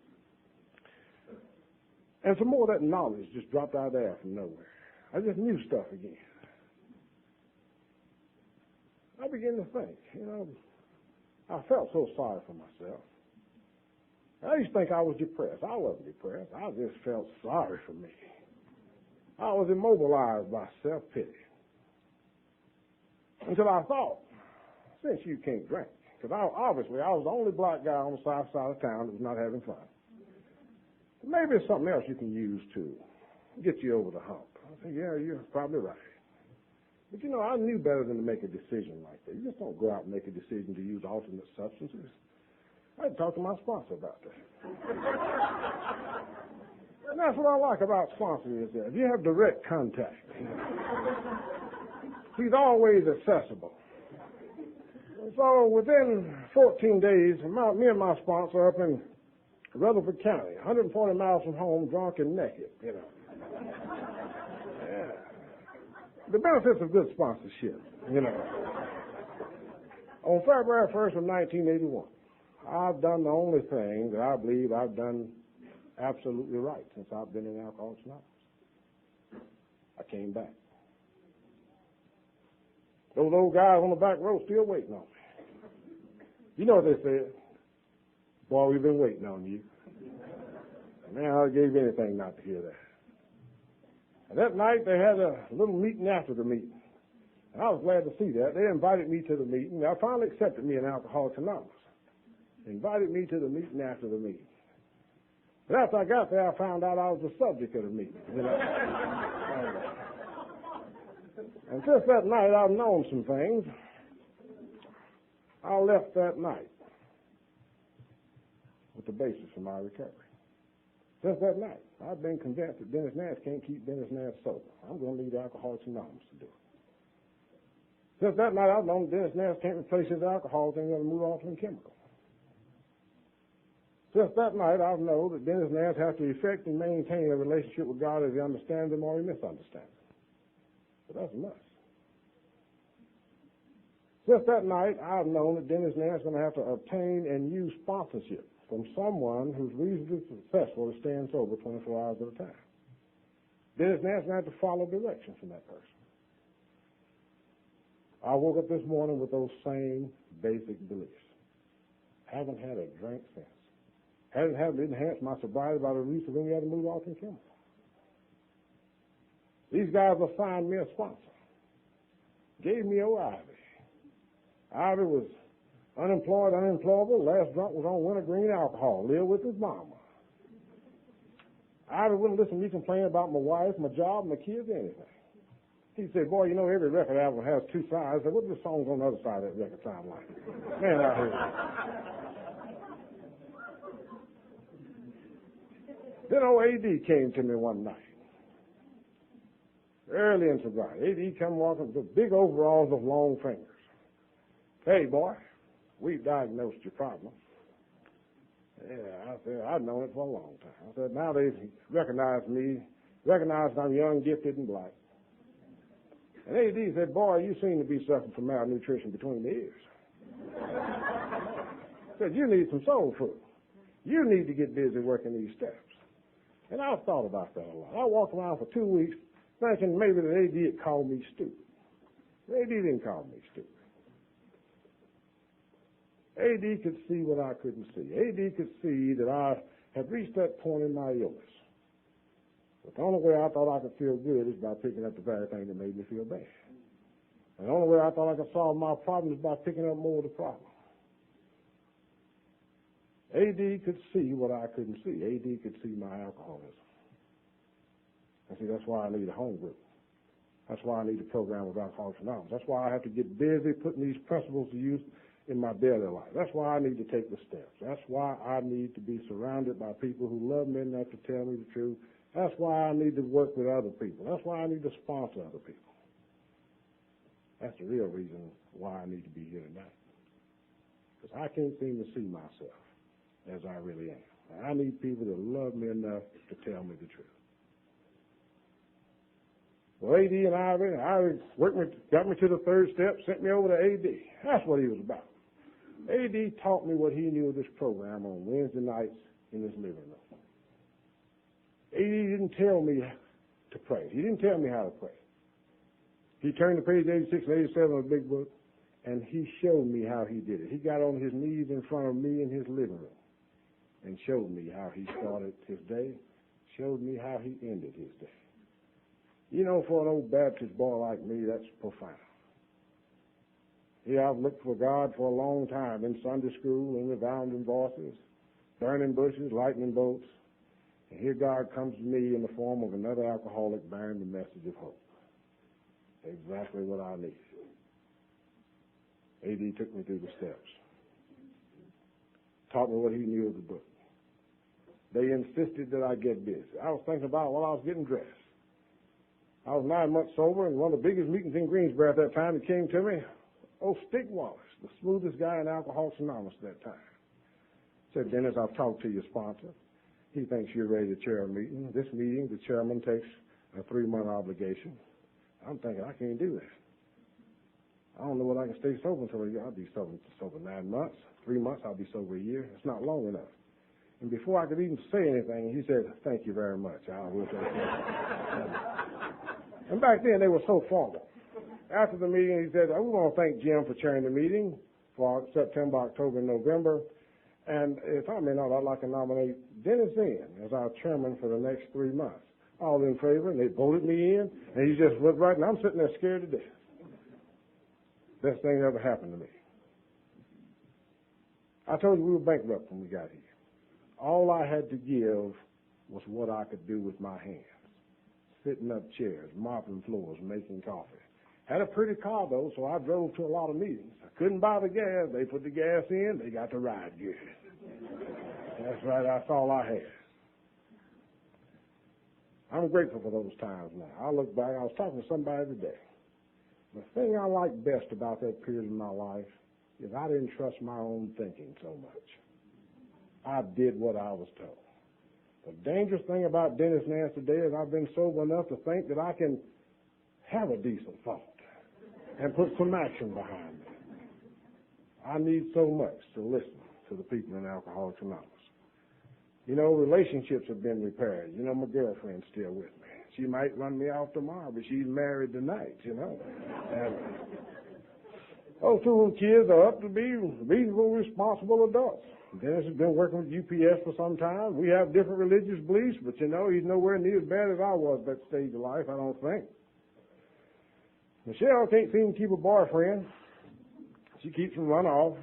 And some more of that knowledge just dropped out of there from nowhere. I just knew stuff again. I began to think, I felt so sorry for myself. I used to think I was depressed. I wasn't depressed. I just felt sorry for me. I was immobilized by self-pity. Until I thought, since you can't drink, because obviously I was the only black guy on the south side of town that was not having fun. Maybe it's something else you can use to get you over the hump. I said, yeah, you're probably right. But, I knew better than to make a decision like that. You just don't go out and make a decision to use alternate substances. I had to talk to my sponsor about that. And that's what I like about sponsoring is that you have direct contact. He's always accessible. And so within 14 days, me and my sponsor up in Rutherford County, 140 miles from home, drunk and naked, Yeah. The benefits of good sponsorship, On February 1st of 1981, I've done the only thing that I believe I've done absolutely right since I've been in Alcoholics Anonymous. I came back. Those old guys on the back row still waiting on me. You know what they said? Boy, we've been waiting on you. Man, I'd give anything not to hear that. And that night, they had a little meeting after the meeting. And I was glad to see that. They invited me to the meeting. They finally accepted me in Alcoholics Anonymous. They invited me to the meeting after the meeting. But after I got there, I found out I was the subject of the meeting. And since that night, I've known some things. I left that night with the basis for my recovery. Since that night, I've been convinced that Dennis Nash can't keep Dennis Nash sober. I'm going to need Alcoholics Anonymous to do it. Since that night, I've known Dennis Nash can't replace his alcohol, and he's going to move on to chemical. Since that night, I've known that Dennis Nance has to effect and maintain a relationship with God as he understands him or he misunderstands him. But that's a must. Since that night, I've known that Dennis Nance is going to have to obtain and use sponsorship from someone who's reasonably successful to staying sober 24 hours at a time. Dennis Nance is going to have to follow directions from that person. I woke up this morning with those same basic beliefs. Haven't had a drink since. Hadn't had to enhance my sobriety by the reason when we had to move off in chemical. These guys assigned me a sponsor. Gave me old Ivy. Ivy was unemployed, unemployable. Last drunk was on wintergreen alcohol. Lived with his mama. Ivy wouldn't listen to me complain about my wife, my job, my kids, anything. He said, boy, you know, every record album has two sides. I said, what do the songs on the other side of that record sound like? Man, I heard it. Then old A.D. came to me one night, early in sobriety. A.D. come walking with big overalls of long fingers. Hey, boy, we've diagnosed your problem. Yeah, I said, I've known it for a long time. I said, now they've recognized me, recognized I'm young, gifted, and black. And A.D. said, boy, you seem to be suffering from malnutrition between the ears. Said, you need some soul food. You need to get busy working these steps. And I've thought about that a lot. I walked around for 2 weeks thinking maybe that A.D. had called me stupid. A.D. didn't call me stupid. A.D. could see what I couldn't see. A.D. could see that I had reached that point in my illness. But the only way I thought I could feel good is by picking up the very thing that made me feel bad. And the only way I thought I could solve my problem is by picking up more of the problem. A.D. could see what I couldn't see. A.D. could see my alcoholism. And see, that's why I need a home group. That's why I need a program of Alcoholics Anonymous. That's why I have to get busy putting these principles to use in my daily life. That's why I need to take the steps. That's why I need to be surrounded by people who love me enough to tell me the truth. That's why I need to work with other people. That's why I need to sponsor other people. That's the real reason why I need to be here tonight. Because I can't seem to see myself as I really am. And I need people that love me enough to tell me the truth. Well, A.D. and Ivy got me to the third step, sent me over to A.D. That's what he was about. A.D. taught me what he knew of this program on Wednesday nights in his living room. A.D. didn't tell me to pray. He didn't tell me how to pray. He turned to page 86 and 87 of the big book, and he showed me how he did it. He got on his knees in front of me in his living room and showed me how he started his day, showed me how he ended his day. You know, for an old Baptist boy like me, that's profound. Here I've looked for God for a long time in Sunday school, in resounding voices, burning bushes, lightning bolts. And here God comes to me in the form of another alcoholic bearing the message of hope. Exactly what I need. A.D. took me through the steps. Taught me what he knew of the book. They insisted that I get busy. I was thinking about it while I was getting dressed. I was 9 months sober, and one of the biggest meetings in Greensboro at that time, it came to me, Stick Wallace, the smoothest guy in Alcoholics Anonymous at that time. Said, Dennis, I've talked to your sponsor. He thinks you're ready to chair a meeting. This meeting, the chairman takes a 3-month obligation. I'm thinking, I can't do that. I don't know whether I can stay sober until a year. I'll be sober 9 months. 3 months, I'll be sober a year. It's not long enough. And before I could even say anything, he said, thank you very much. I will take care. And back then, they were so formal. After the meeting, he said, we want to thank Jim for chairing the meeting for September, October, and November. And if I may not, I'd like to nominate Dennis in as our chairman for the next 3 months. All in favor, and they voted me in, and he just looked right, and I'm sitting there scared to death. Best thing that ever happened to me. I told you we were bankrupt when we got here. All I had to give was what I could do with my hands. Sitting up chairs, mopping floors, making coffee. Had a pretty car, though, so I drove to a lot of meetings. I couldn't buy the gas. They put the gas in. They got the ride good. That's right. That's all I had. I'm grateful for those times now. I look back. I was talking to somebody today. The thing I like best about that period of my life is I didn't trust my own thinking so much. I did what I was told. The dangerous thing about Dennis Nance today is I've been sober enough to think that I can have a decent thought and put some action behind it. I need so much to listen to the people in Alcoholics Anonymous. You know, relationships have been repaired. You know, my girlfriend's still with me. She might run me off tomorrow, but she's married tonight, you know. And those two little kids are up to be reasonable, responsible adults. Dennis has been working with UPS for some time. We have different religious beliefs, but you know, he's nowhere near as bad as I was at that stage of life, I don't think. Michelle can't seem to keep a boyfriend. She keeps him run off.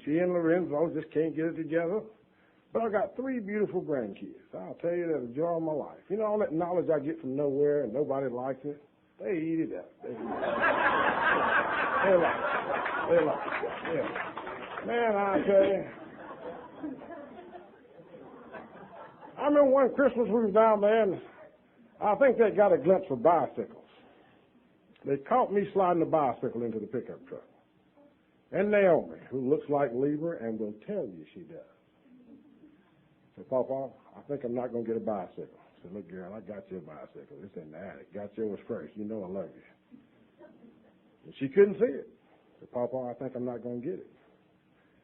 She and Lorenzo just can't get it together. But I got 3 beautiful grandkids. I'll tell you, they're the joy of my life. You know, all that knowledge I get from nowhere and nobody likes it, they eat it up. They like it. They like it. Yeah. Man, I tell you. I remember one Christmas we was down there, and I think they got a glimpse of bicycles. They caught me sliding a bicycle into the pickup truck. And Naomi, who looks like Lieber and will tell you she does. I said, Papa, I think I'm not going to get a bicycle. I said, look, girl, I got you a bicycle. It's in the attic. Got yours first. You know I love you. And she couldn't see it. I said, Papa, I think I'm not going to get it.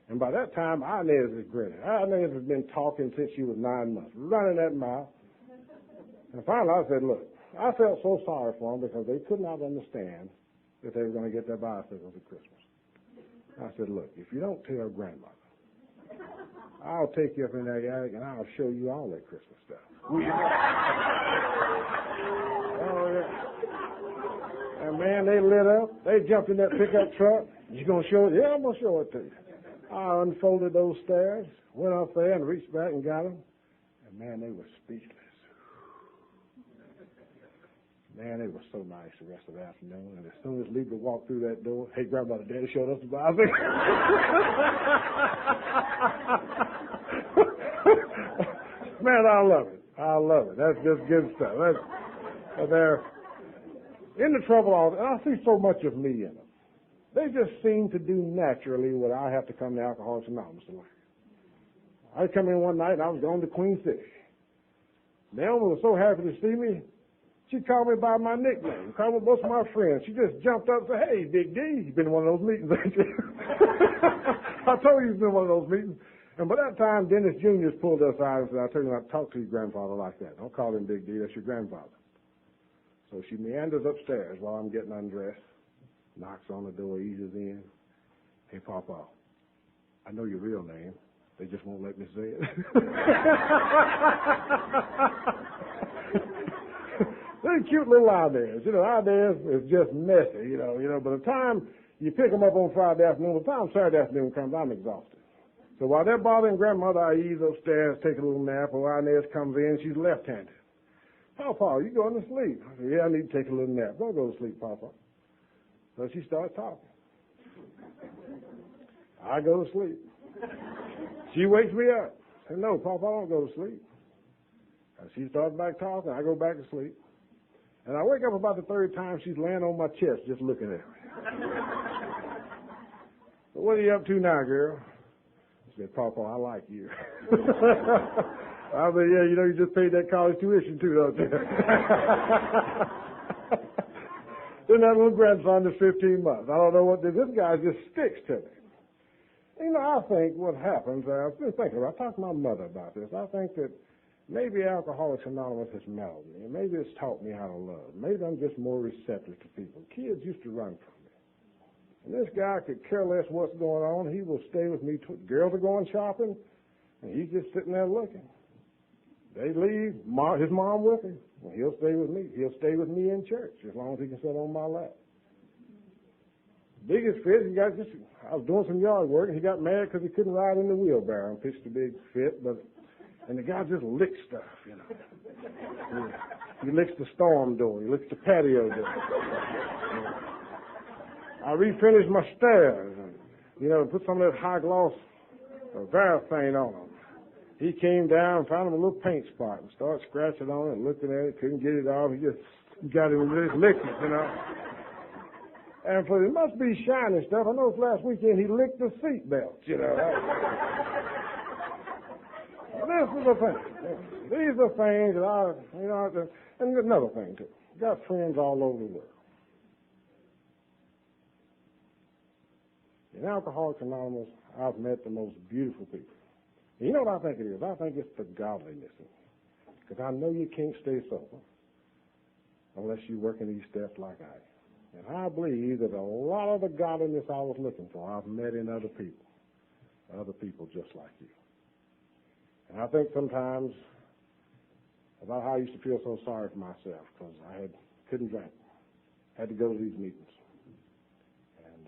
And by that time, Inez is grinning. Inez has been talking since she was 9 months, running that mouth. And finally I said, look, I felt so sorry for them because they could not understand that they were going to get their bicycles at Christmas. I said, look, if you don't tell grandmother, I'll take you up in that attic and I'll show you all that Christmas stuff. Oh, yeah. And man, they lit up. They jumped in that pickup truck. You going to show it? Yeah, I'm going to show it to you. I unfolded those stairs, went up there and reached back and got them. And man, they were speechless. Man, they were so nice the rest of the afternoon. And as soon as Lieber walked through that door, hey, grandmother, daddy showed us the bicycle. Man, I love it. I love it. That's just good stuff. They're in the trouble all the time. I see so much of me in them. They just seem to do naturally what I have to come to Alcoholics Anonymous to learn. I come in one night and I was going to Queen City. Naomi was so happy to see me. She called me by my nickname, called me both of my friends. She just jumped up and said, hey, Big D, you've been in one of those meetings, ain't you? I told you you've been in one of those meetings. And by that time, Dennis Jr. pulled us out and said, I told you not to talk to your grandfather like that. Don't call him Big D, that's your grandfather. So she meanders upstairs while I'm getting undressed, knocks on the door, eases in. Hey, Papa, I know your real name. They just won't let me say it. They're cute little ideas. You know, ideas is just messy, you know. By the time you pick them up on Friday afternoon, by the time Saturday afternoon comes, I'm exhausted. So while they're bothering grandmother, I ease upstairs, take a little nap, or Inez comes in, she's left-handed. Papa, you going to sleep? I said, yeah, I need to take a little nap. Don't go to sleep, Papa. So she starts talking. I go to sleep. She wakes me up. I said, no, Papa, I don't go to sleep. And she starts back talking. I go back to sleep. And I wake up about the 3rd time. She's laying on my chest just looking at me. So what are you up to now, girl? I said, Papa, I like you. I said, yeah, you know, you just paid that college tuition too, don't you? Then that little grandson is 15 months. I don't know what this guy just sticks to me. You know, I think what happens, I've been thinking about, I talked to my mother about this. I think that maybe Alcoholics Anonymous has mellowed me. Maybe it's taught me how to love. Maybe I'm just more receptive to people. Kids used to run from me. And this guy could care less what's going on. He will stay with me. Girls are going shopping, and he's just sitting there looking. They leave, his mom with him. Well, he'll stay with me. He'll stay with me in church as long as he can sit on my lap. Biggest fit, I was doing some yard work, and he got mad because he couldn't ride in the wheelbarrow and pitched a big fit, and the guy just licks stuff, you know. He licks the storm door. He licks the patio door. I refinished my stairs and, you know, put some of that high gloss Varithane on them. He came down and found him a little paint spot and started scratching on it and looking at it. Couldn't get it off. He just got it with his liquid, you know. And for it must be shiny stuff. I noticed last weekend he licked the seat belt, you know. this is the thing. These are things that and another thing too. Got friends all over the world. In Alcoholics Anonymous, I've met the most beautiful people. And you know what I think it is? I think it's the godliness in it. Because I know you can't stay sober unless you work in these steps like I am. And I believe that a lot of the godliness I was looking for, I've met in other people just like you. And I think sometimes about how I used to feel so sorry for myself because I couldn't drink, had to go to these meetings. And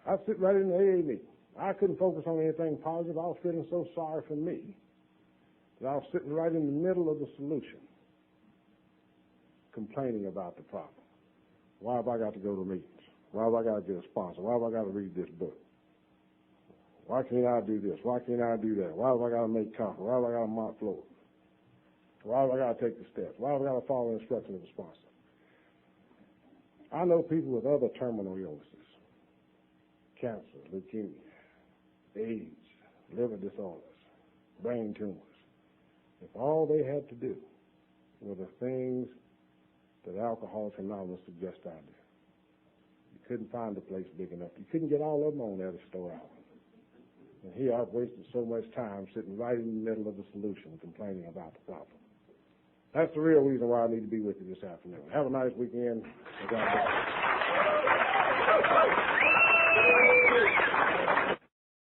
I'd sit right in the AA meeting. I couldn't focus on anything positive. I was feeling so sorry for me that I was sitting right in the middle of the solution, complaining about the problem. Why have I got to go to meetings? Why have I got to get a sponsor? Why have I got to read this book? Why can't I do this? Why can't I do that? Why have I got to make coffee? Why have I got to mop floors? Why have I got to take the steps? Why have I got to follow the instructions of the sponsor? I know people with other terminal illnesses, cancer, leukemia, AIDS, liver disorders, brain tumors. If all they had to do were the things that Alcoholics Anonymous suggests I do, you couldn't find a place big enough. You couldn't get all of them on there to store out. And here I've wasted so much time sitting right in the middle of the solution, complaining about the problem. That's the real reason why I need to be with you this afternoon. Have a nice weekend. God bless.